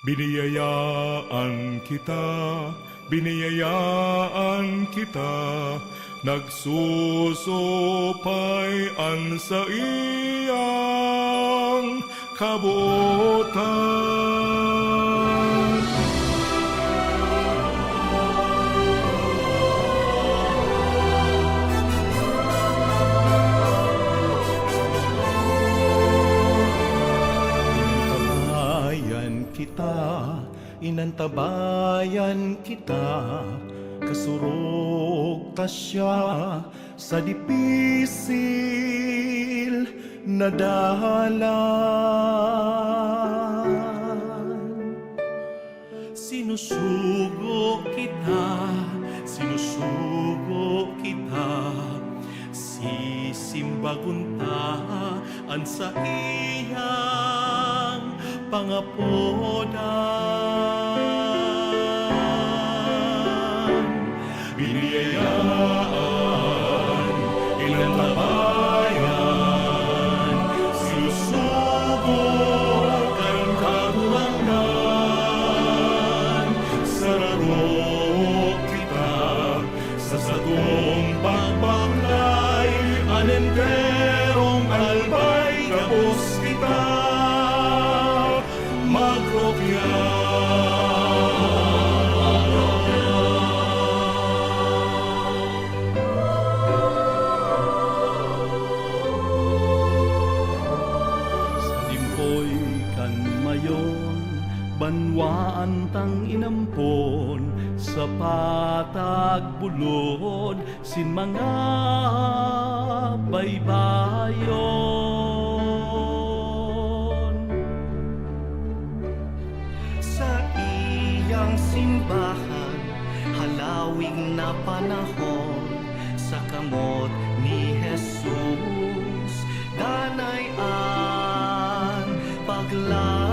Biniyayaan kita, biniyayaan kita, nagsusupayan sa iyang kabuotan. Inantabayan kita, kasurog ta siya sa dipisil na dalan. Sinusugo kita, sisimbaguntaan sa iyang pangapodan. Biniyayaan, inantabayan, sinusubok ang kagurangan. Sararok kita sa sagong pagbaklay, anenterong albay kapos kita magrokya. Banwaan tang inampon sa patag bulod sin mga baybayon. Sa iyang simbahan, halawing na panahon, sa kamot ni Jesus, danayan paglaon.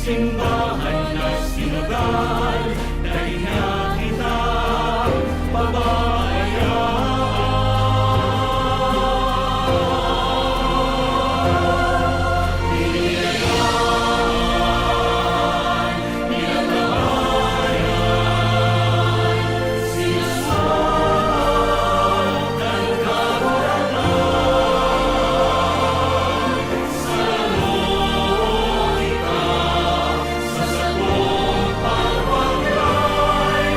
Simbahan na sinodal, dahil na kita pabayaan. Biniyayaan, inantabayan, sinusubok ang kagurangan. Sararok kita sa sagong pagbaklay,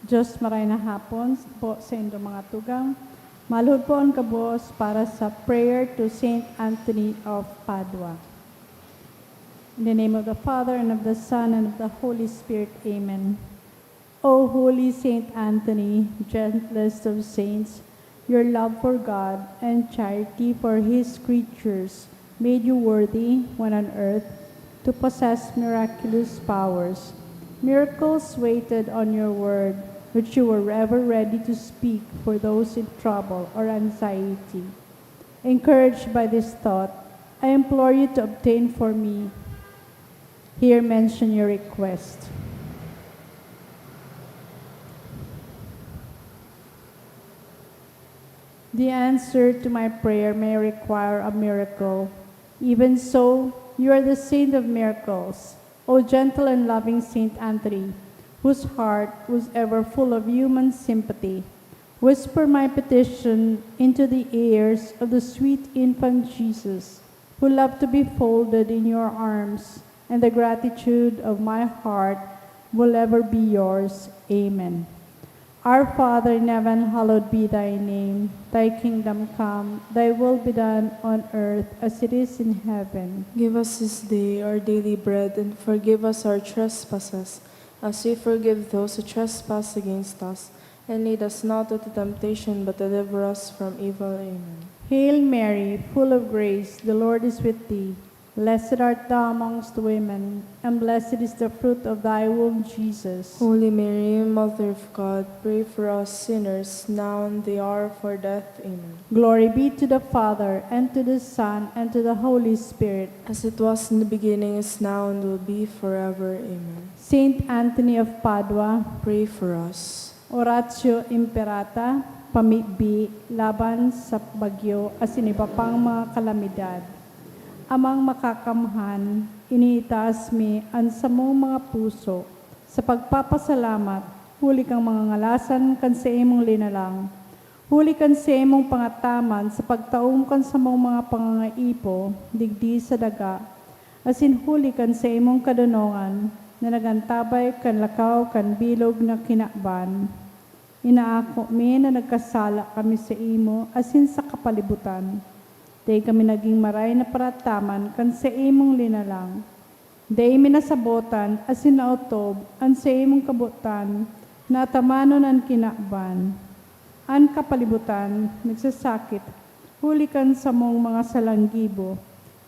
Diyos maray na hapon po sa inyong mga tugang. Maluhod po ang kabos para sa prayer to Saint Anthony of Padua. In the name of the Father, and of the Son, and of the Holy Spirit. Amen. O holy Saint Anthony, gentlest of saints, your love for God and charity for His creatures made you worthy, when on earth, to possess miraculous powers. Miracles waited on your word, which you were ever ready to speak for those in trouble or anxiety. Encouraged by this thought, I implore you to obtain for me. Here mention your request. The answer to my prayer may require a miracle. Even so, you are the saint of miracles, O gentle and loving Saint Anthony, whose heart was ever full of human sympathy. Whisper my petition into the ears of the sweet infant Jesus, who loved to be folded in your arms, and the gratitude of my heart will ever be yours. Amen. Our Father in heaven, hallowed be thy name. Thy kingdom come, thy will be done on earth as it is in heaven. Give us this day our daily bread, and forgive us our trespasses, as we forgive those who trespass against us. And lead us not into temptation, but deliver us from evil. Amen. Hail Mary, full of grace, the Lord is with thee. Blessed art thou amongst women, and blessed is the fruit of thy womb, Jesus. Holy Mary, Mother of God, pray for us sinners, now and the hour of our death. Amen. Glory be to the Father, and to the Son, and to the Holy Spirit. As it was in the beginning, is now, and will be forever. Amen. Saint Anthony of Padua, Pray for us. Oratio Imperata, pamibi laban sa bagyo at iba pang mga kalamidad. Amang makakamhan, iniitaas mi ang samong mga puso sa pagpapasalamat, huli kang mga ngalasan kan sa imong linalang. Huli kan sa imong pangataman sa pagtaom kan sa mga pangangaipo, digdi sa daga, asin huli kan sa imong kadunongan, na nagantabay kan lakaw kan bilog na kinakban. Inaako mi na nagkasala kami sa imo, asin sa kapalibutan. Day kami naging maray na parataman kan sa imong linalang. Day minasabotan asin nautob an sa imong kabutan na atamanon ang kinakban. An kapalibutan nagsasakit hulikan sa mong mga salanggibo.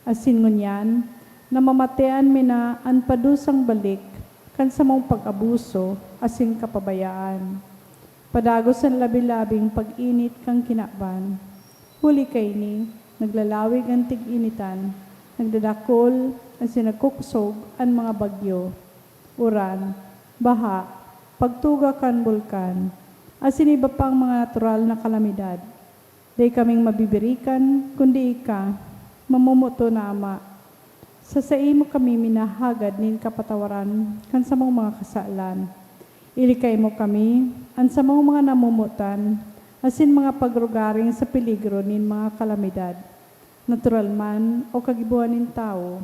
Asin ngunyan namamatean mina an padusang balik kan sa mong pag-abuso asin kapabayaan. Padagos ang labi-labing pag-init kang kinakban. Huli kay ni naglalawig ang tig-initan, nagdadakol ang sinagkukusog ang mga bagyo, uran, baha, pagtuga kan bulkan, asin iba pang mga natural na kalamidad. Di kaming mabibirikan, kundi ika, mamumuto na Ama. Sa imo kami minahagad nin kapatawaran kan sa mga kasalan. Ilikay mo kami, ang sa mga namumutan, asin mga pagrugaring sa peligro nin mga kalamidad, natural man o kagibuan nin tao.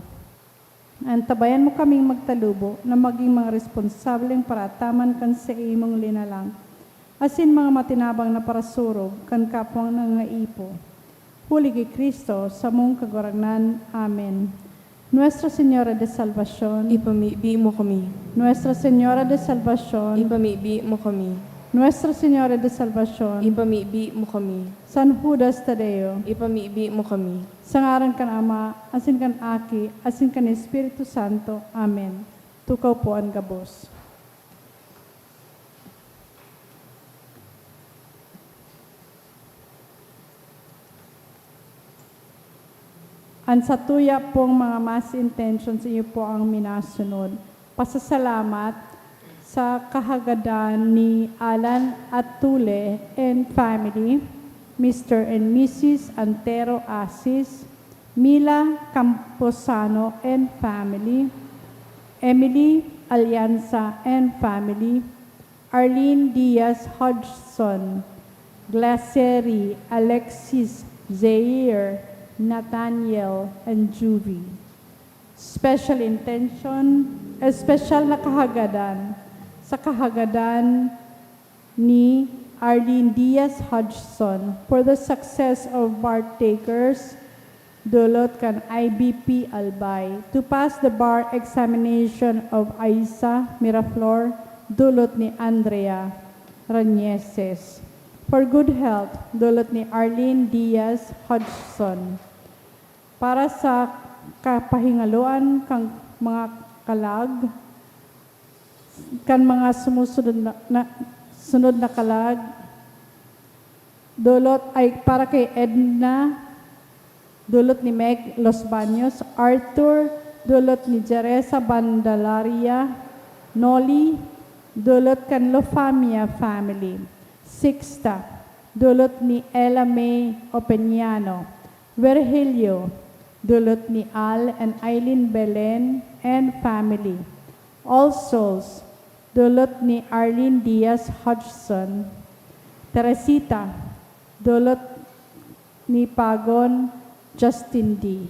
Antabayan mo kaming magtalubo na maging mga responsableng parataman kan sa imong linalang, asin mga matinabang na parasurog kan kapwang nangaipo. Huli kay Kristo sa mong kaguragnan. Amen. Nuestra Señora de Salvación, Ipamibi mo kami. Nuestra Señora de Salvación, Ipamibi mo kami. Nuestra Señora de Salvación, Ipamibi mo kami. San Judas Tadeo, Ipamibi mo kami. sa ngaran kan Ama, asin kan Aki, asin kan Espiritu Santo. Amen. Tukaw po ang gabos. Ang satuya pong mga mass intentions iyo po ang minasunod. Pasasalamat sa kahagadan ni Alan Atule and family, Mr. and Mrs. Antero Asis, Mila Camposano and family, Emily Alianza and family, Arlene Diaz Hodgson, Glacieri, Alexis Zaire, Nathaniel, and Juvie. Special intention, special na kahagadan sa kahagadan ni Arlene Diaz Hodgson. For the success of bar takers, dulot kan IBP Albay. To pass the bar examination of Aisa Miraflor, dulot ni Andrea Ranieses. For good health, dulot ni Arlene Diaz Hodgson. Para sa kapahingaluan kang mga kalag, kan mga sunod na kalag, dulot ay para kay Edna, dulot ni Meg Los Baños, Arthur, dulot ni Jeresa Bandalaria, Noli, dulot kan Lofamia family. Sixta, dulot ni Ella May Opeñano. Virgilio, dulot ni Al and Eileen Belen and family. All Souls, dulot ni Arlene Diaz Hodgson. Teresita, dulot ni Pagon Justin D.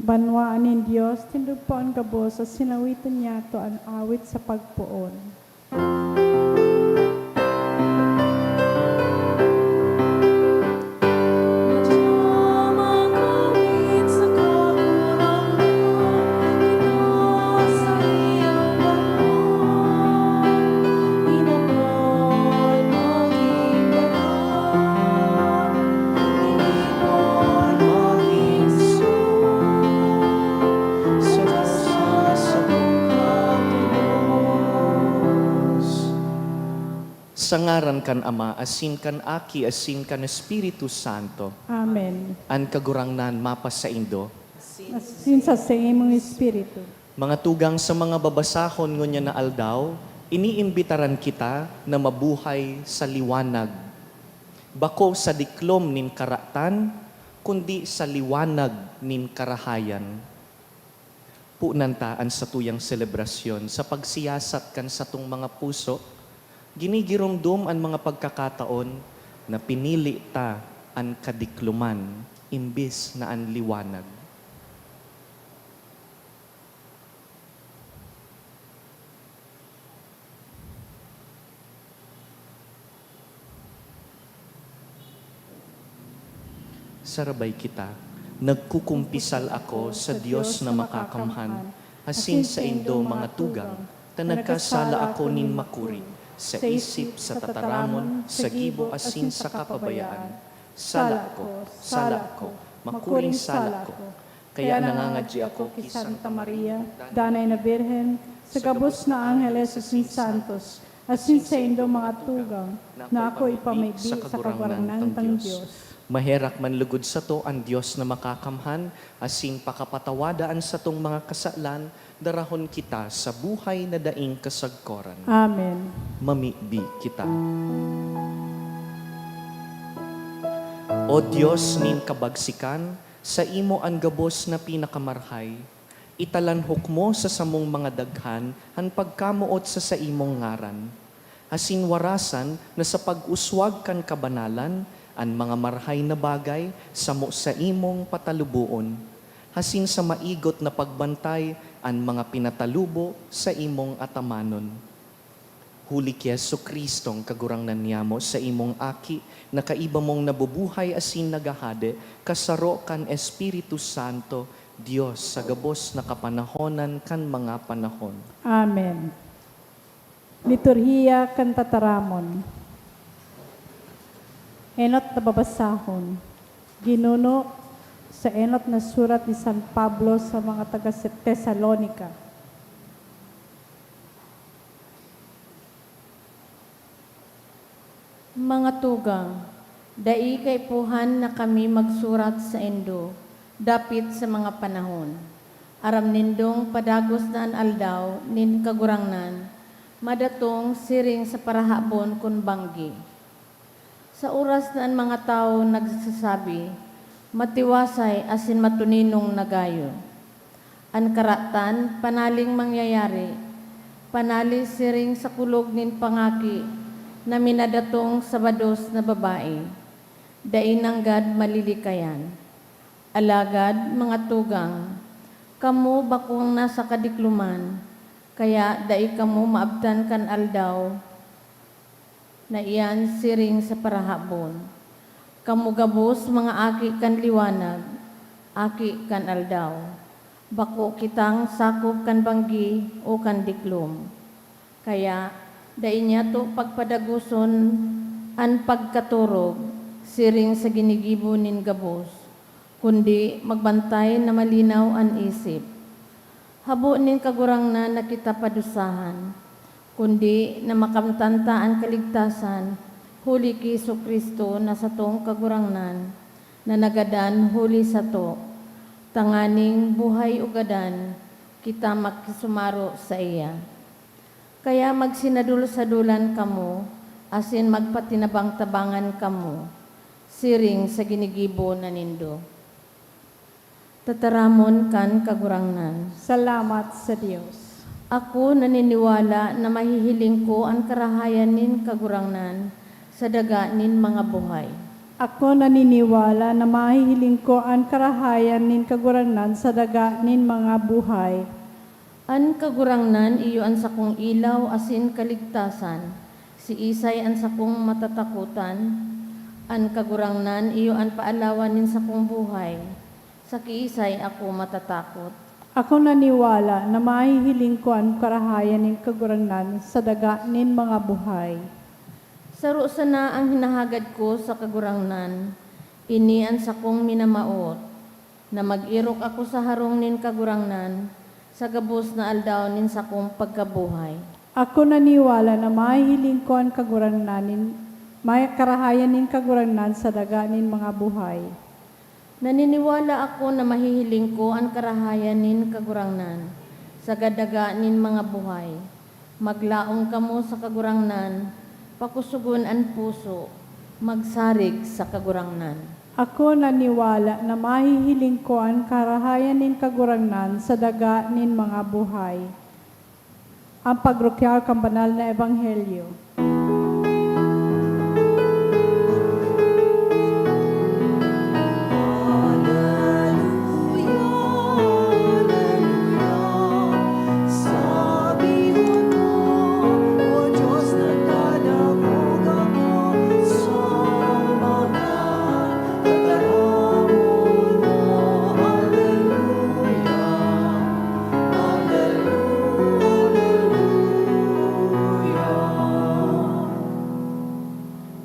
Banwaan nin Diyos, tindugpo ang gabos, sa sinawitan niya to ang awit sa pagpuon. Sangaran kan Ama, asin kan Aki, asin kan Espiritu Santo, Amen. an kagurangnan mapas sa Indo. Asin sa imong Espiritu. Mga tugang sa mga babasahon ngunya na aldaw, iniimbitaran kita na mabuhay sa liwanag. Bako sa diklom nin karatan, kundi sa liwanag nin karahayan. Punantaan sa tuyang selebrasyon, sa pagsiyasat kan sa tung mga puso, ginigiromdom ang mga pagkakataon na pinili ta ang kadikluman imbis na ang liwanag. Sarabay kita, nagkukumpisal ako sa Diyos na makakamhan, asin sa Indo mga tugang, tanagkasala ako nin makuri, sa isip, sa tataramon, sa gibo, asin sa kapabayaan. Sala ko, makuring sala ko. Kaya nangangadji ako kay Santa Maria, Danay na Birhen, sa gabos na Angeles asin Santos, asin sa Indo mga tugang, na ako ipamigbi sa kagurangnan ng Diyos. Maherak man lugod sa to ang Diyos na makakamhan, asin pakapatawadaan sa tong mga kasalan, darahon kita sa buhay na daing kasagkoran. Amen. Mamibi kita. O Diyos nin kabagsikan, sa imo ang gabos na pinakamarhay, italanhok mo sa samong mga daghan, ang pagkamuot sa imong ngaran. Asin warasan na sa pag-uswag kan kabanalan, ang mga marhay na bagay, samo sa imong patalubuon. Hasin sa maigot na pagbantay, ang mga pinatalubo sa imong atamanon. Huli ki Jesucristong kagurangnan niyamo sa imong aki, na kaiba mong nabubuhay asin nagahade, kasaro kan Espiritu Santo, Diyos sa gabos na kapanahonan kan mga panahon. Amen. Liturhiya kan tataramon. Enot na babasahon. Ginuno sa enot na surat ni San Pablo sa mga taga Tesalonika. Mga tugang, dai kay puhan na kami magsurat sa Indo, dapit sa mga panahon. Aram nindong padagos na an aldaw, nin kagurangnan, madatong siring sa parahabon kun banggi. Sa oras na ang mga tao nagsasabi, matiwasay asin matuninong nagayo. Ang karatan, panaling mangyayari, panali siring sa kulog nin pangaki, na minadatong sabados na babae. Dainanggad malilikayan. Alagad, mga tugang, kamu bakong nasa kadikluman, kaya dai kamu maabtan kan aldaw, na iyan siring sa parahabon. Kamugabos mga aki kan liwanag, aki kan aldaw. Bako kitang sakop kan banggi o kan diklom. Kaya dai niya to pagpadaguson an pagkaturog, siring sa ginigibo nin gabos, kundi magbantay na malinaw an isip. Habo nin kagurangnan na kita padusahan, kundi na makamtanta ang kaligtasan, huli ki Jesucristo na sa tong kagurangnan, na nagadan huli sa to, tanganing buhay ugadan, kita makisumaro sa iya. Kaya magsinadul-sadulan kamo, asin magpatinabang-tabangan kamo, siring sa ginigibo na nindo. Tataramon kan kagurangnan. Salamat sa Diyos. Ako naniniwala na mahihiling ko ang karahayan nin kagurangnan sa daga nin mga buhay. Ako naniniwala na mahihiling ko ang karahayan nin kaguranan sa daga nin mga buhay. An kagurangnan iyo an sakong ilaw asin kaligtasan. Si Isay an sakong matatakutan. An kagurangnan iyo an paalawan nin sakong buhay. Sa kiisay ako matatakot. Ako naniwala na mahihiling ko ang karahayan nin kaguranan sa daga nin mga buhay. Saro sana ang hinahagad ko sa kagurangnan. Ini an sakong minamaot. Na mag-irok ako sa harong nin kagurangnan. Sa gabos na aldaw nin sakong pagkabuhay. Ako naniwala na mahihiling ko ang kaguranan nin, may karahayan nin kaguranan sa daga nin mga buhay. Naniniwala ako na mahihiling ko ang karahayan nin kagurangnan. Sa gadaga nin mga buhay. Maglaong kamo sa kagurangnan. Pakusugon ang puso, magsarig sa kagurangnan. Ako naniwala na mahihiling ko ang karahayan nin kaguranan sa daga nin mga buhay. Ang pagrukyar kang banal na ebanghelyo.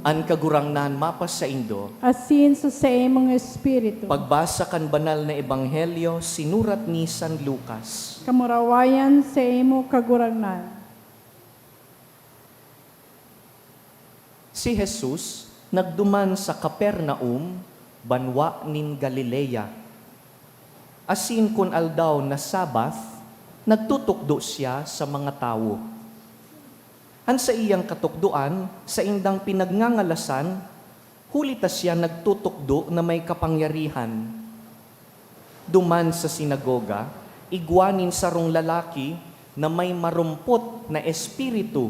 An kagurangnan mapas sa Indo, Asin sa imong espiritu. pagbasa kan banal na ebanghelyo sinurat ni San Lucas. Kamurawayan sa imo kaguranan. Si Jesus nagduman sa Capernaum, banwa nin Galilea. Asin kun aldaw na Sabath, nagtutukdo siya sa mga tao. Han sa iyang katukduan, sa indang pinagnangalasan, hulita siya nagtutukdo na may kapangyarihan. Duman sa sinagoga, igwanin sarong lalaki na may marumpot na espiritu,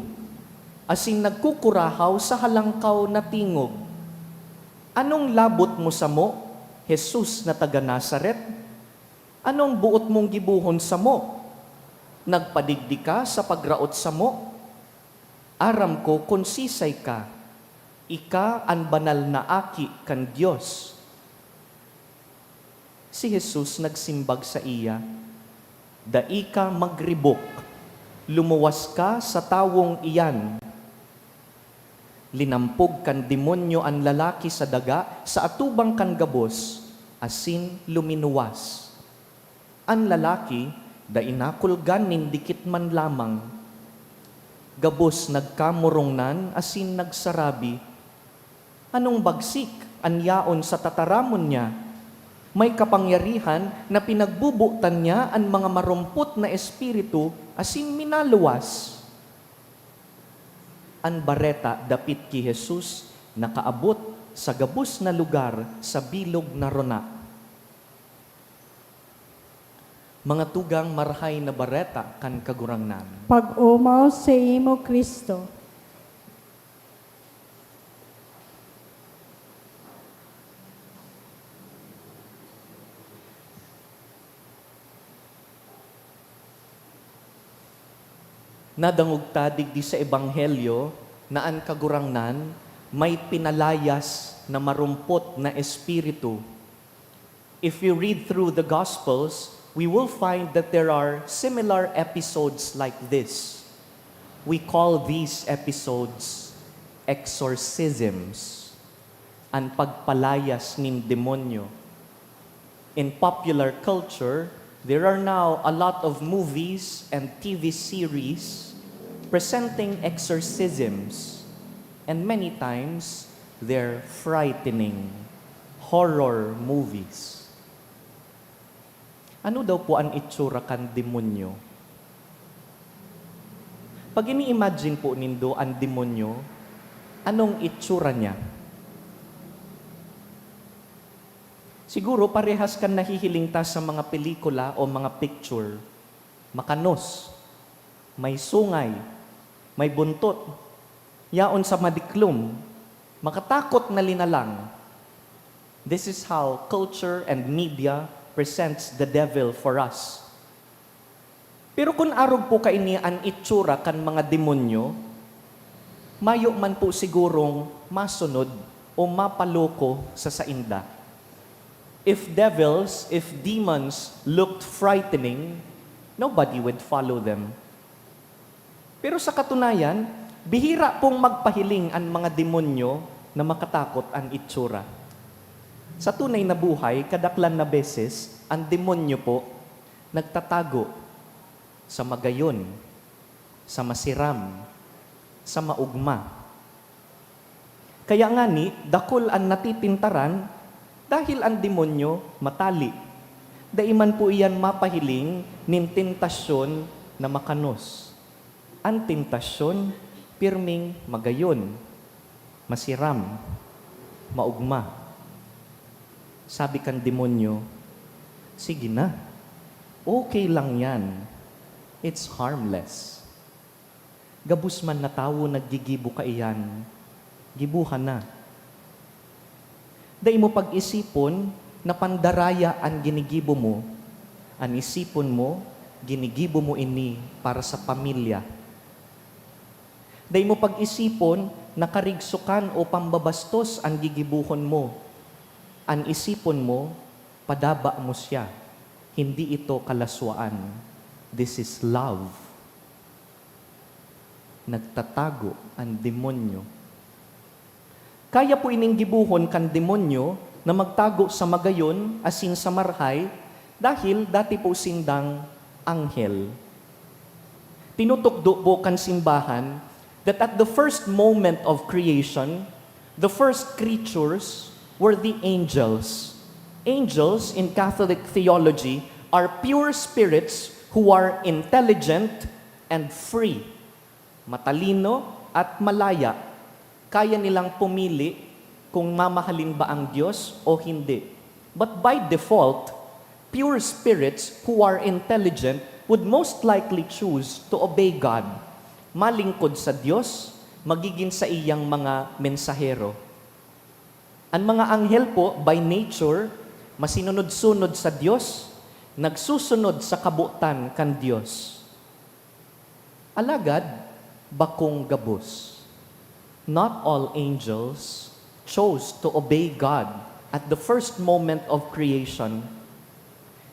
asin nagkukurahaw sa halangkaw na tingog. Anong labot mo sa mo, Jesus na taga Nazaret? Anong buot mong gibuhon sa mo? Nagpadigdi ka sa pagraot sa mo? Aram ko kung sisay ka, ika ang banal na aki kan Diyos. Si Jesus nagsimbag sa iya, dai ka magribok, lumuwas ka sa tawong iyan. Linampog kan demonyo ang lalaki sa daga, sa atubang kan gabos, asin luminuwas. Ang lalaki, da inakulgan nin dikit man lamang, gabos nagkamurongnan, asin nagsarabi, anong bagsik ang yaon sa tataramon niya? May kapangyarihan na pinagbubutan niya ang mga marumpot na espiritu, asin minaluwas. Ang bareta dapit ki Jesus nakaabot sa gabos na lugar sa bilog na rona. Mga tugang marhay na bareta kan kagurangnan. Pag-umaw sa imo Kristo. Nadangog ta digdi sa ebanghelyo na ang kagurangnan may pinalayas na marumpot na espiritu. If you read through the Gospels, we will find that there are similar episodes like this. We call these episodes exorcisms, ang pagpalayas ng demonyo. In popular culture, there are now a lot of movies and TV series presenting exorcisms, and many times they're frightening horror movies. Ano daw po ang itsura kan demonyo? Pag ini-imagine po nindo ang demonyo, anong itsura niya? Siguro parehas kan nahihiling ta sa mga pelikula o mga picture. Makanos, may sungay, may buntot, yaon sa madiklom, makatakot na linalang, This is how culture and media presents the devil for us. Pero kung arog po kaini an itsura kan mga demonyo, mayo man po sigurong masunod o mapaloko sa sainda. If demons looked frightening, nobody would follow them. Pero sa katunayan, bihira pong magpahiling ang mga demonyo na makatakot ang itsura. Sa tunay na buhay, kadaklan na beses, ang demonyo po nagtatago sa magayon, sa masiram, sa maugma. Kaya nga ni, dakol ang natipintaran dahil ang demonyo matali. Daiman po iyan mapahiling nin tentasyon na makanos. Ang tentasyon, pirming magayon, masiram, maugma. Sabi kan demonyo, sige na, okay lang yan. It's harmless. Gabus man na tao naggigibo ka iyan, gibuhan na. Dahil mo pag-isipon na pandaraya ang ginigibo mo, ang isipon mo, ginigibo mo ini para sa pamilya. Dahil mo pag-isipon na karigsukan o pambabastos ang gigibuhon mo, ang isipon mo, padaba mo siya. Hindi ito kalaswaan. This is love. Nagtatago ang demonyo. Kaya po ining gibuhon kan demonyo na magtago sa magayon asin sa marhay dahil dati po sindang anghel. Tinutukdo po kan simbahan that at the first moment of creation, the first creatures were the angels. Angels in Catholic theology are pure spirits who are intelligent and free. Matalino at malaya. Kaya nilang pumili kung mamahalin ba ang Diyos o hindi. But by default, pure spirits who are intelligent would most likely choose to obey God, malingkod sa Diyos, magiging sa iyang mga mensahero. Ang mga anghel po, by nature, masinunod-sunod sa Diyos, nagsusunod sa kabutan kan Diyos. Alagad, bakong gabos. Not all angels chose to obey God at the first moment of creation.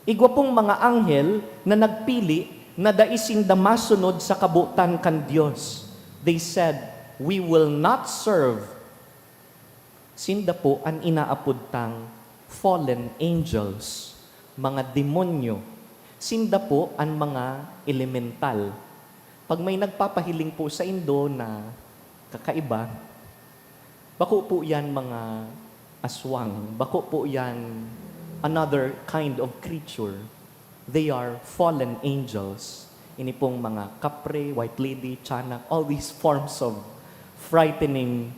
Igwa pong mga anghel na nagpili na daisin da masunod sa kabutan kan Diyos. They said, we will not serve. Sinda po ang inaapudtang fallen angels, mga demonyo. Sinda po ang mga elemental. Pag may nagpapahiling po sa Indo na kakaiba, bako po yan mga aswang, bako po yan another kind of creature. They are fallen angels. Ini pong mga kapre, white lady, tiyanak, all these forms of frightening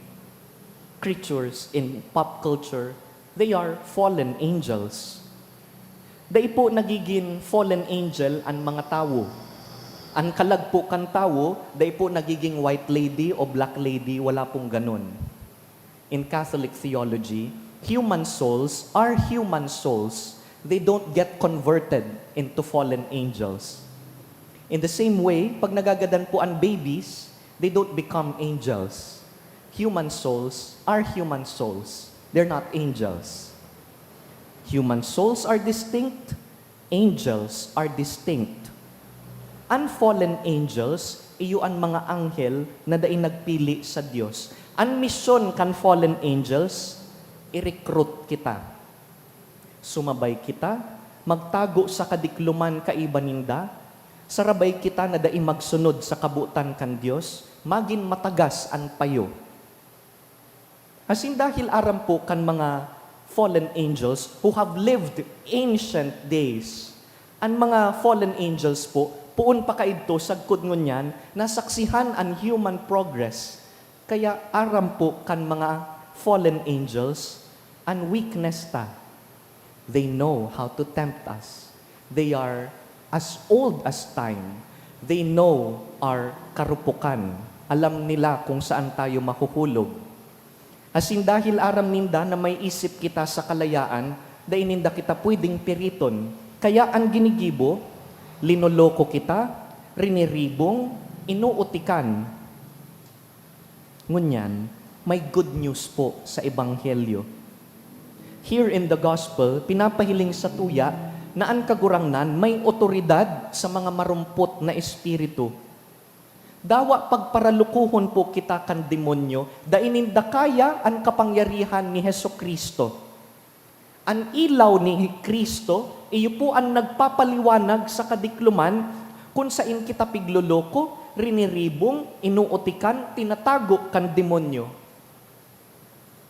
creatures in pop culture, they are fallen angels. Dai po nagiging fallen angel ang mga tao. Ang kalagpo kan tao, dai po nagiging white lady o black lady, wala pong ganun. In Catholic theology, human souls are human souls. They don't get converted into fallen angels. In the same way, pag nagagadan po ang babies, they don't become angels. Human souls are human souls. They're not angels. Human souls are distinct. Angels are distinct. Unfallen angels, iyo ang mga anghel na dai nagpili sa Dios. Ang misyon kan fallen angels, i-recruit kita. Sumabay kita, magtago sa kadikluman kaibaninda, sarabay kita na dai magsunod sa kabutan kan Dios, magin matagas ang payo. Asin dahil aram po kan mga fallen angels who have lived ancient days, ang mga fallen angels po, puon pa kaidto sagkod ngunyan, nasaksihan ang human progress. Kaya aram po kan mga fallen angels, ang weakness ta. They know how to tempt us. They are as old as time. They know our karupukan. Alam nila kung saan tayo mahuhulog. Asin dahil aram ninda na may isip kita sa kalayaan, da ininda kita pwedeng piriton. Kaya ang ginigibo, linoloko kita, riniribong, inuutikan. Ngunyan, may good news po sa Ebanghelyo. Here in the Gospel, pinapahiling sa tuya na ang kagurangnan may otoridad sa mga marumpot na espiritu. Dawa pagparalukuhon po kita kan demonyo, da ininda kaya ang kapangyarihan ni Heso Kristo. Ang ilaw ni Kristo, iyo po ang nagpapaliwanag sa kadikluman kung saan kita pigloloko, riniribong, inuutikan, tinatago kan demonyo.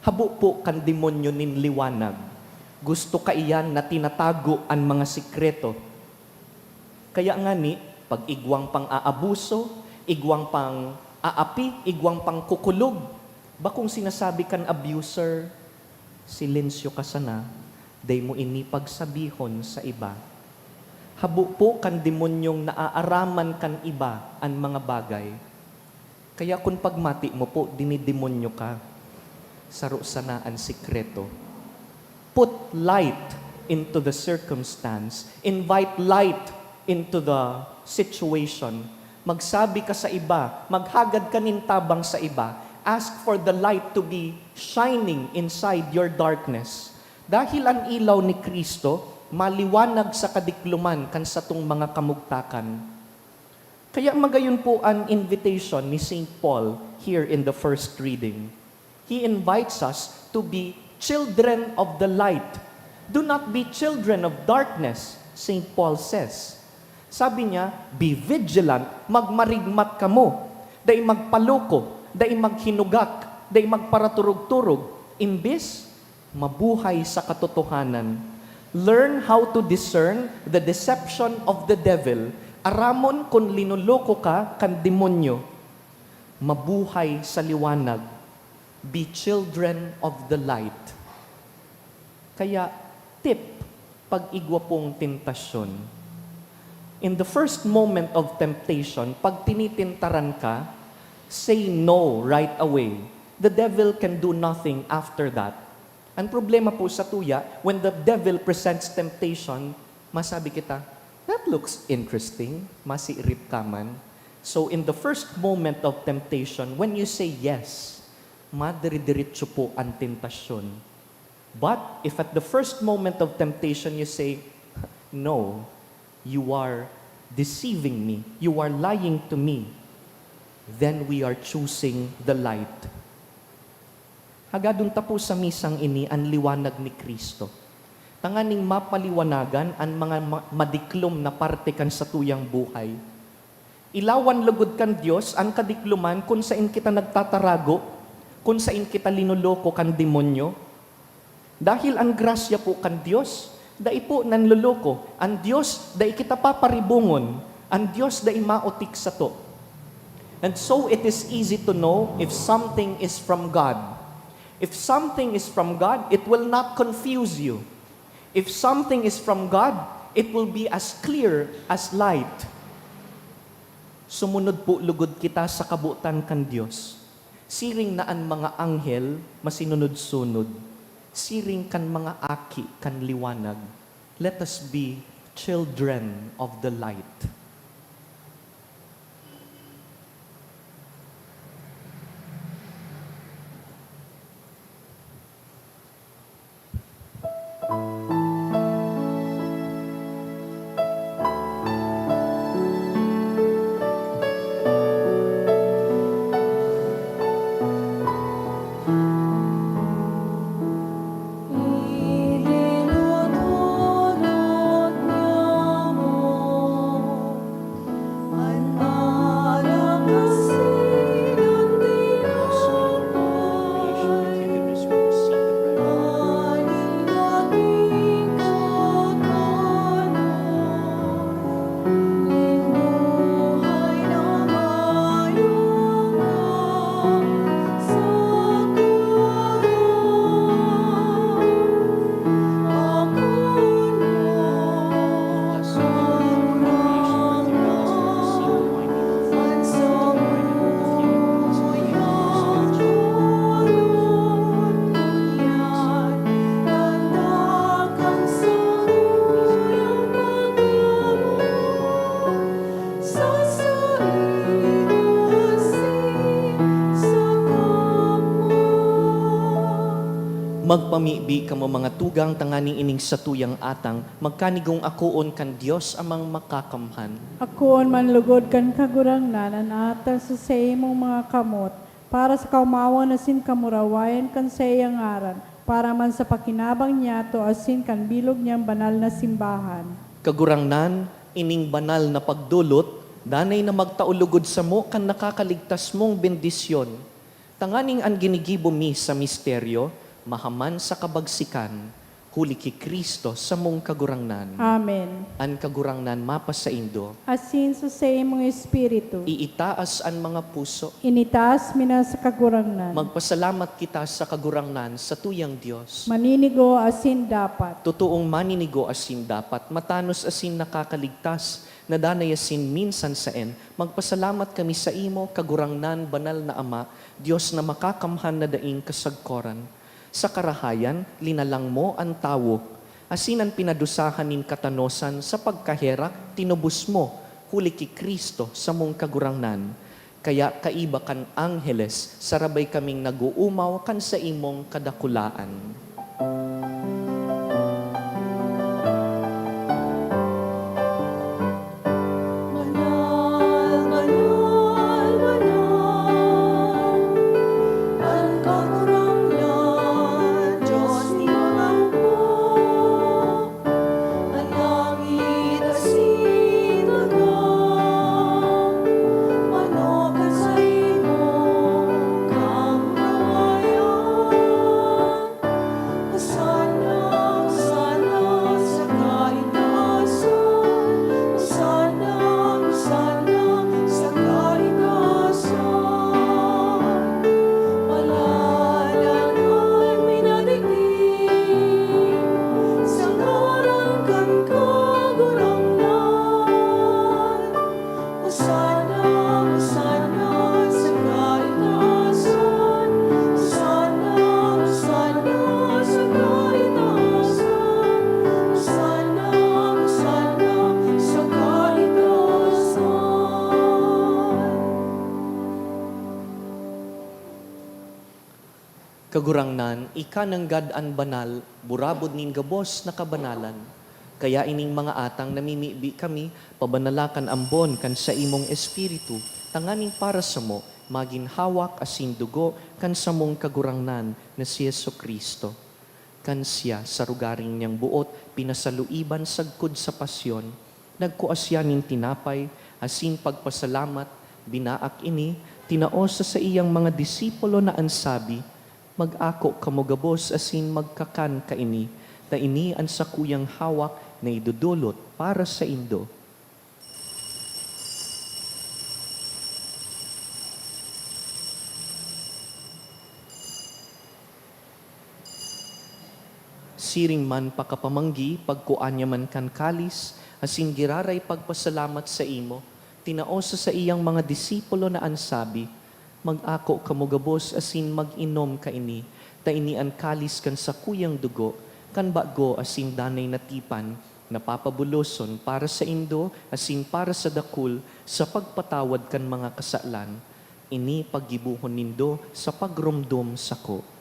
Habo po kan demonyo nin liwanag. Gusto ka iyan na tinatago ang mga sikreto. Kaya nga ni, pag igwang pang aabuso, igwang pang aapi, igwang pang kukulog, bakong sinasabi kan abuser, silensyo ka sana, day mo ini pagsabihon sa iba. Habo po kan demonyong naaaraman kan iba ang mga bagay. Kaya kung pagmati mo po, dinidemonyo ka, saro sana ang sikreto. Put light into the circumstance. Invite light into the situation. Magsabi ka sa iba, maghagad ka nintabang sa iba. Ask for the light to be shining inside your darkness. Dahil ang ilaw ni Kristo, maliwanag sa kadikluman kan sa tung mga kamugtakan. Kaya magayon po ang invitation ni St. Paul here in the first reading. He invites us to be children of the light. Do not be children of darkness, St. Paul says. Sabi niya, be vigilant, magmarigmat kamo, dai magpaloko, dai maghinugak, dai magparaturog-turog, imbis mabuhay sa katotohanan. Learn how to discern the deception of the devil. Aramon kung linoloko ka kan demonyo. Mabuhay sa liwanag. Be children of the light. Kaya, tip, pag-igwa pong tentasyon. In the first moment of temptation, pag tinitintaran ka, say no right away. The devil can do nothing after that. Ang problema po sa tuya, when the devil presents temptation, masabi kita, that looks interesting, masiirip ka man. So in the first moment of temptation, when you say yes, madiri-diretso po ang tentasyon. But if at the first moment of temptation you say, no, you are deceiving me, you are lying to me, then we are choosing the light. Hagadun tapo sa misang ini ang liwanag ni Kristo. Tanganing mapaliwanagan ang mga madiklom na parte kan sa tuyang buhay. Ilawan lugod kan Diyos ang kadikluman kung saan kita nagtatarago, kung saan kita linoloko kan demonyo. Dahil ang grasya po kan Diyos, dai po nanloloko. Ang Diyos, dai kita paparibungon. Ang Diyos, dai maotik sa to. And so it is easy to know if something is from God. If something is from God, it will not confuse you. If something is from God, it will be as clear as light. Sumunod po lugod kita sa kabutan kan Diyos. Siring na ang mga anghel masinunod-sunod. Siring kan mga aki kan liwanag. Let us be children of the light. Magpamibi kamo mga tugang tanganing ining sa tuyang atang, magkanigong akoon kan Dios amang makakamhan. Akoon man lugod kan kagurangnan, an ata sa imong mga kamot, para sa kaumawan asin kamurawayan kan sa iyang aran, para man sa pakinabang niya to asin kan bilog niyang banal na simbahan. Kagurangnan, ining banal na pagdulot, danay na magtaulugod sa mo kan nakakaligtas mong bendisyon. Tanganing ang ginigibo mi sa misteryo, mahaman sa kabagsikan, huli ki Kristo sa mong kagurangnan. Amen. An kagurangnan mapas sa indo, Asin sa imong espiritu, iitaas an mga puso. initaas mina sa kagurangnan. Magpasalamat kita sa kagurangnan sa tuyang Dios. Maninigo asin dapat. Totoong maninigo asin dapat, matanos asin nakakaligtas, na danay asin minsan saen. Magpasalamat kami sa imo, kagurangnan, banal na Ama, Diyos na makakamhan na daing kasagkoran. Sa karahayan, linalang mo ang tawo. Asin ang pinadusahan nin katanosan sa pagkahera, tinubos mo, huli ki Kristo sa mong kagurangnan. Kaya kaiba kan angheles, sarabay kaming naguumaw kan sa imong kadakulaan. Banal, banal, banal, ang kagurangnan, Diyos ni mga upo, ang langit asin dagat, manokan sa imong kamurawayan. Hosana, hosana sa kaitaasan, hosana, hosana sa kaitaasan. Malalangan minadigdig, sa ngaran kan kagurangnan. Hosana, hosana sa kaitaasan, hosana, hosana sa kaitaasan, hosana, hosana sa kaitaasan. Kagurangnan, ika ng gad-an banal, burabod nin gabos na kabanalan. Kaya ining mga atang namimibi kami, pabanalakan ambon kan sa imong espiritu, tanganing para sa mo, magin hawak asin dugo kan sa mong kagurangnan na si Yesu Kristo. Kan siya sa rugaring niyang buot, pinasaluiban sagkod sa pasyon, nagkuasya nin tinapay, asin pagpasalamat, binaak ini, tinaos sa iyang mga disipulo na ansabi, mag-ako kamugabos asin magkakan kaini, ta ini ang sakuyang hawak na idudulot para sa indo. Siring man pakapamanggi, pagkuanya man kan kalis, asin giraray pagpasalamat sa imo, tinaosa sa iyang mga disipulo na ansabi, mag-ako kamugabos asin mag-inom kaini, ta ini ang kalis kan sa kuyang dugo, kan bago asin danay natipan, napapabuloson para sa indo, asin para sa dakul, sa pagpatawad kan mga kasalan, ini paggibuhon nindo sa pagrumdum sako.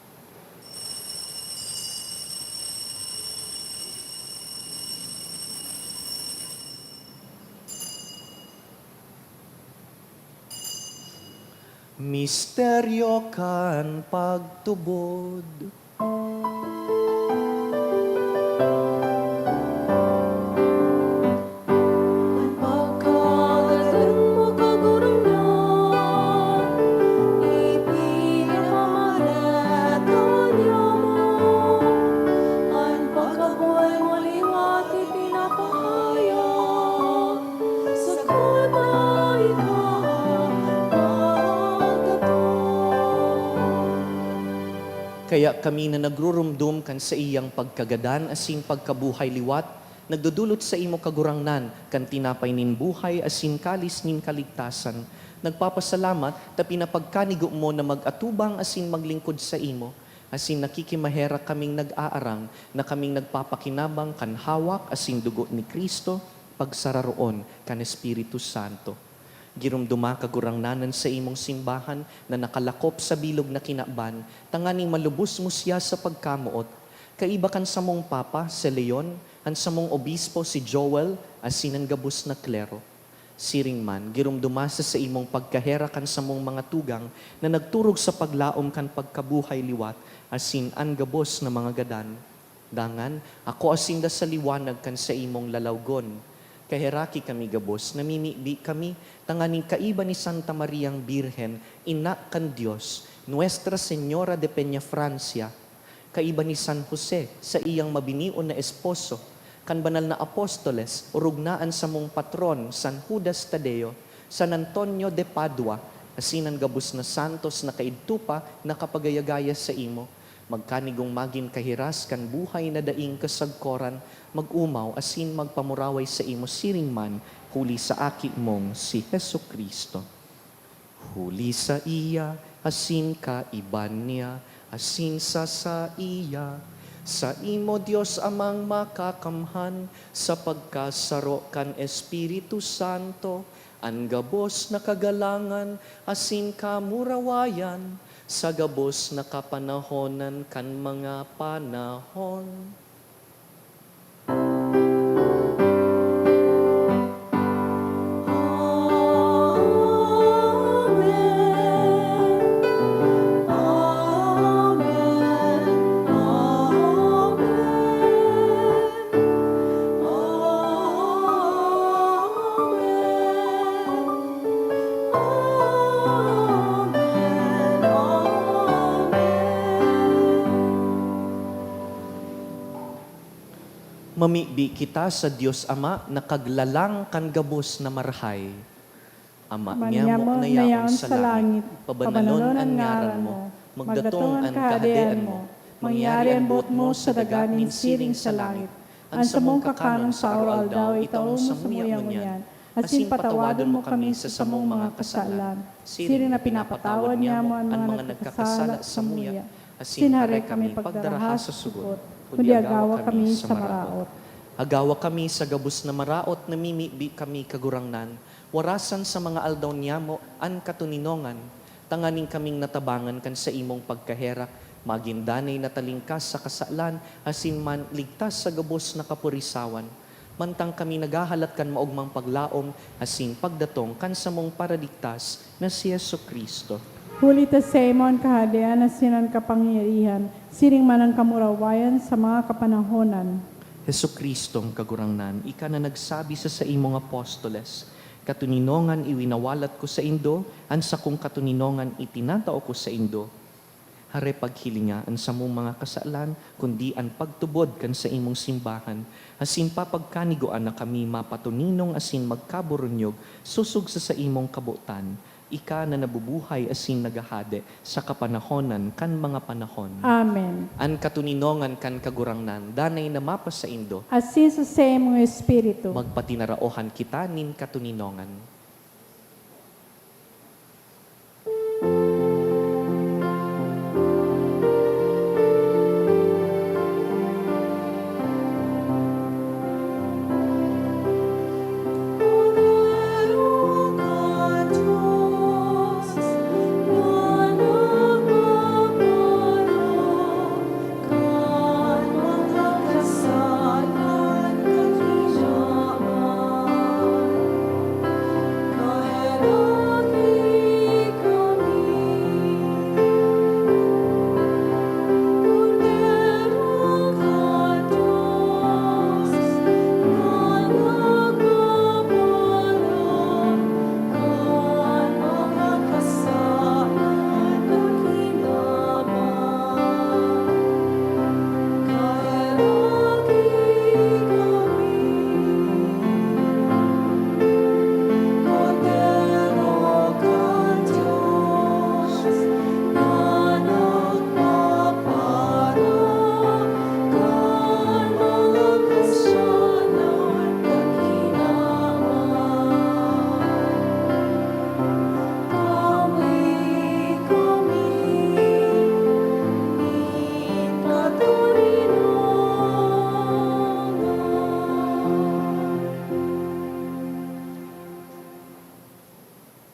Misteryo kan pagtubod. Ang pagkagatan mo kagurangnan, ipinamaret kanya mo. Ang pagkabuhay mo liwat ipinapahayag, sa kulay ka Kaya kami na nagrurumdum kan sa iyang pagkagadan asin pagkabuhay liwat, nagdudulot sa imo kagurangnan kan tinapay nin buhay asin kalis nin kaligtasan. Nagpapasalamat ta pinapagkanigo mo na mag-atubang asin maglingkod sa imo. Asin nakikimahera kaming nag-aarang na kaming nagpapakinabang kan hawak asin dugo ni Kristo pagsararoon kan Espiritu Santo. Girumduma kagurangnanan sa imong simbahan na nakalakop sa bilog na kinaban, tanganing malubos mo siya sa pagkamuot. Kaiba kan sa mong papa, si Leon, han sa mong obispo, si Joel, asin ang gabos na klero. Siring man, girumduma sa imong pagkahera kan sa mong mga tugang na nagturog sa paglaom kan pagkabuhay liwat, asin ang gabos na mga gadan. Dangan, ako asin da sa liwanag kan sa imong lalawgon. Kaheraki kami gabos, namimibi kami, tanganing kaiba ni Santa Mariang Birhen, ina kan Diyos, Nuestra Señora de Peña Francia, kaiba ni San Jose, sa iyang mabinion na esposo, kan banal na apostoles, urugnaan sa mong patron, San Judas Tadeo, San Antonio de Padua, asinan gabos na santos na kaidtupa na kapagayagaya sa imo, magkanigong magin kahiras kan buhay na daing kasagkoran, mag-umaw asin magpamuraway sa imo siring man, huli sa aki mong si Hesu Kristo. Huli sa iya, asin ka iban niya, asin sa iya, sa imo Dios amang makakamhan, sa pagkasaro kan Espiritu Santo, ang gabos na kagalangan, asin ka murawayan, sa gabos na kapanahonan kan mga panahon. Mamibi kita sa Diyos Ama na kaglalang kan gabos na marhay. Ama niya mo na yaon sa langit, pabanalon ang ngaran mo, magdatong ang kahadean mo, mangyari ang buot mo sa daganin siring sa langit. Ang sa mong kakanong sa oral daw, itaon sa muyang yan. Asin patawadon mo kami sa samong mga kasalan, siring na pinapatawad niya mo ang mga nagkakasala sa muya. Asin hare kami pagdaraha sa sugot, kundi agawa kami sa maraot. Agawa kami sa gabos na maraot, namimibi kami kagurangnan. Warasan sa mga aldaw niya mo, an katuninongan. Tanganing kaming natabangan kan sa imong pagkaherak. Magindanay na talingkas sa kasalan, asin man ligtas sa gabos na kapurisawan. Mantang kami nagahalat kan maugmang paglaom, asin pagdatong kan sa mong paradigtas na si Yesu Kristo. Huli ta sa imong kahadean na sinan kapangyarihan, siring man ang kamurawayan sa mga kapanahonan. Hesu Kristong kagurangnan, ika na nagsabi sa imong apostoles, katuninongan iwinawalat ko sa indo, an sa kong katuninongan itinatao ko sa indo. Hare paghilinga an sa mong mga kasalan, kundi an pagtubod kan sa imong simbahan, asin papagkaniguan na kami mapatuninong asin magkaburunyog, susug sa imong kabutan. Ika na nabubuhay asin nagahade sa kapanahonan kan mga panahon. Amen. An katuninongan kan kagurangnan, danay na mapas sa indo, Asin sa imong espiritu. magpatinaraohan kita nin katuninongan.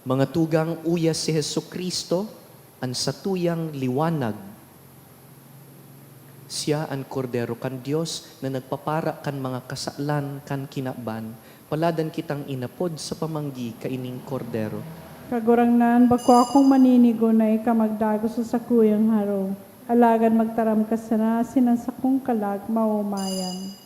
Mga tugang uyas si Hesu Kristo, an satuyang liwanag. Siya ang kordero kan Dios na nagpapara kan mga kasalan kan kinaban. Paladan kitang inapod sa pamanggi kaining kordero. Kagurangnan, bako akong maninigo na ikamagdago sa sakuyang haro. Alagan magtaram ka sana, sinansakong kalag maumayan.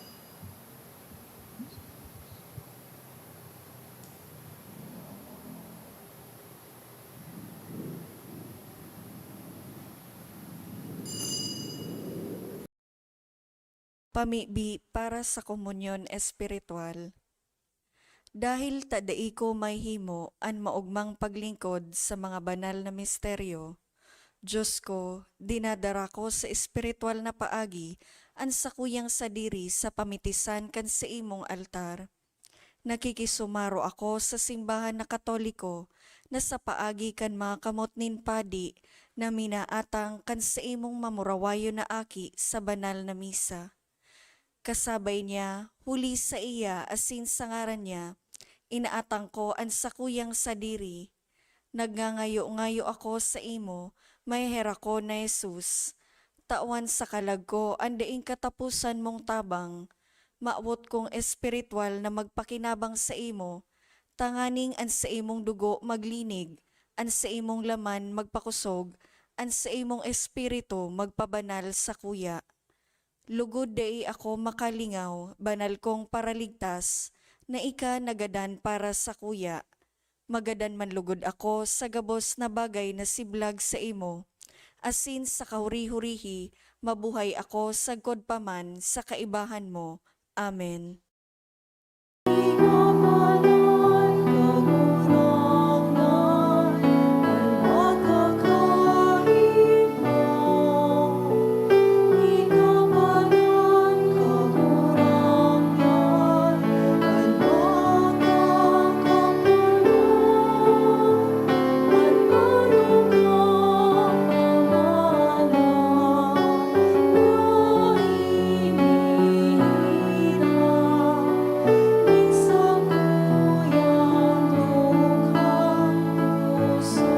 Pamibi para sa komunyon espiritual. Dahil tadai ko may himo an maugmang paglingkod sa mga banal na misteryo, Diyos ko, dinadara ko sa espiritual na paagi an sakuyang sadiri sa pamitisan kan sa imong altar. Nakikisumaro ako sa simbahan na Katoliko na sa paagi kan mga kamot nin padi na minaatang kan sa imong mamurawayo na aki sa banal na misa. Kasabay niya, huli sa iya asin sa ngaran niya, inaatang ko ang sakuyang sadiri. Nagngangayo-ngayo ako sa imo, may hera ko na Jesus. Tawan sa kalag ko, andaing katapusan mong tabang. Maawot kong espiritual na magpakinabang sa imo, tanganing an sa imong dugo maglinig, an sa imong laman magpakusog, an sa imong espiritu magpabanal sa kuya. Lugod dai ako makalingaw, banal kong paraligtas, na ika nagadan para sa kuya. Magadan man lugod ako sa gabos na bagay na siblag sa imo. Asin sa kahuri-hurihi, mabuhay ako sagkod paman sa kaibahan mo. Amen. Ikapanan, kagurangan, ang makakahit mo. Ikapanan, kagurangan, ang makakapunan. Ang marunong pamahalang, nainihina. Minsan kuyang lukhang puso.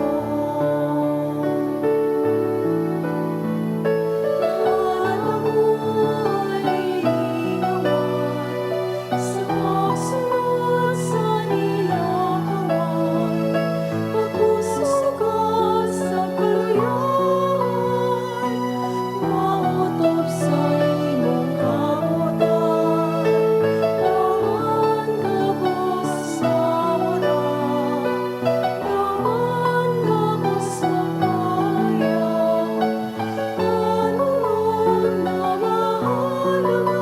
Alam mo'y ikawan sa pagsunod sa nilakawan. Pagpuso ka sa kaluyan, mautob sa imong kamutan. Lawan gabos sa oras, lawan gabos magpayag. Tanunod na mahalaga,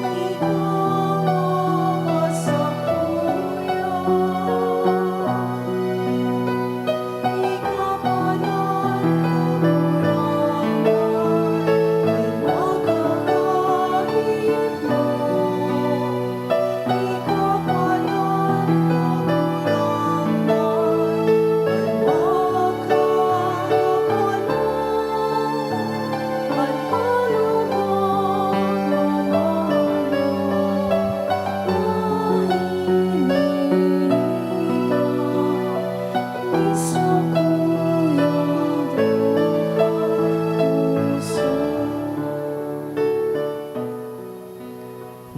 ikaw ang kasapuyan. Ikapanan, kagurangan, ay makakahit mo. Ikapanan, kagurangan, ay makakapunan. At malubog na minsan kuyang puso.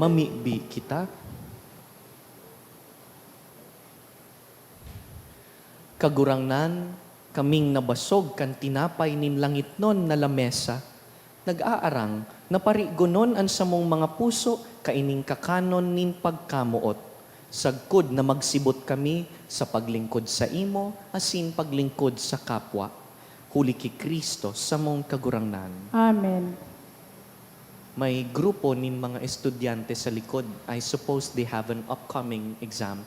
Mamibi kita. Kagurangnan, kaming nabasog kan tinapay nin langit non na lamesa. Nag-aarang, naparigonon ang samong mga puso, kaining kakanon nin pagkamuot. Sagkod na magsibot kami sa paglingkod sa imo, asin paglingkod sa kapwa. Huli ki Kristo sa mong kagurangnan. Amen. May grupo nin mga estudyante sa likod. I suppose they have an upcoming exam.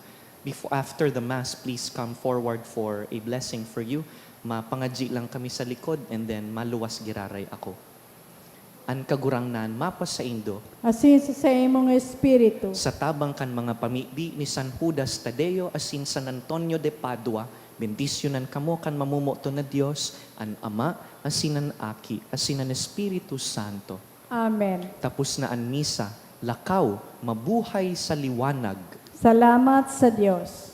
After the Mass, please come forward for a blessing for you. Mapangadji lang kami sa likod and then maluwas giraray ako. An kagurangnan, mapas sa Indo, Asin sa imong espiritu. sa tabang kan mga pamibi ni San Judas Tadeo asin San Antonio de Padua, bendisyonan kamo kan mamumuto na Dios, an Ama, asin an Aki, asin an Espiritu Santo. Amen. Tapos na an misa, lakaw, mabuhay sa liwanag. Salamat sa Diyos.